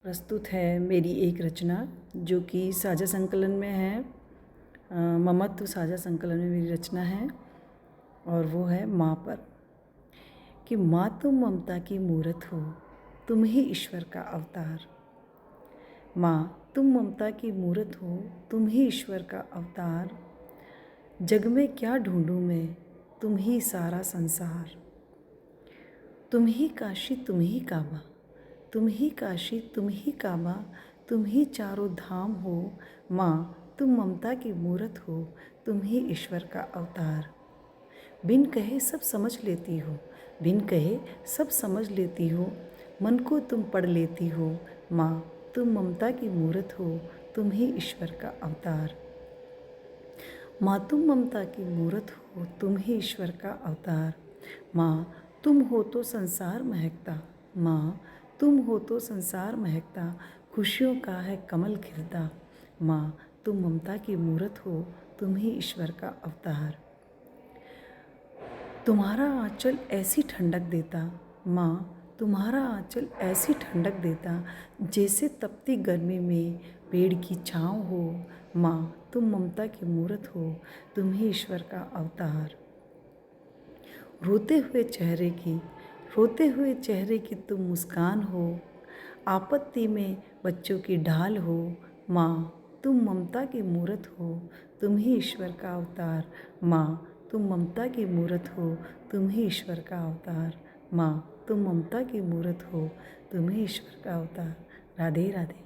प्रस्तुत है मेरी एक रचना जो कि साझा संकलन में है। ममत्व साझा संकलन में मेरी रचना है और वो है माँ पर। कि माँ तुम ममता की मूरत हो, तुम ही ईश्वर का अवतार। माँ तुम ममता की मूरत हो, तुम ही ईश्वर का अवतार। जग में क्या ढूंढूं मैं, तुम ही सारा संसार। तुम ही काशी तुम ही काबा, तुम ही काशी तुम ही काबा, तुम ही चारों धाम हो। माँ तुम ममता की मूरत हो, तुम ही ईश्वर का अवतार। बिन कहे सब समझ लेती हो, बिन कहे सब समझ लेती हो, मन को तुम पढ़ लेती हो। माँ तुम ममता की मूरत हो, तुम ही ईश्वर का अवतार। माँ तुम ममता की मूरत हो, तुम ही ईश्वर का अवतार। माँ तुम हो तो संसार महकता, माँ तुम हो तो संसार महकता, खुशियों का है कमल खिलता। माँ तुम ममता की मूरत हो, तुम ही ईश्वर का अवतार। तुम्हारा आंचल ऐसी ठंडक देता, माँ तुम्हारा आंचल ऐसी ठंडक देता, जैसे तपती गर्मी में पेड़ की छाँव हो। माँ तुम ममता की मूरत हो, तुम ही ईश्वर का अवतार। रोते हुए चेहरे की, रोते हुए चेहरे की तुम मुस्कान हो, आपत्ति में बच्चों की ढाल हो। माँ तुम ममता की मूरत हो, तुम ही ईश्वर का अवतार। माँ तुम ममता की मूरत हो, तुम ही ईश्वर का अवतार। माँ तुम ममता की मूरत हो, तुम ही ईश्वर का अवतार। राधे राधे।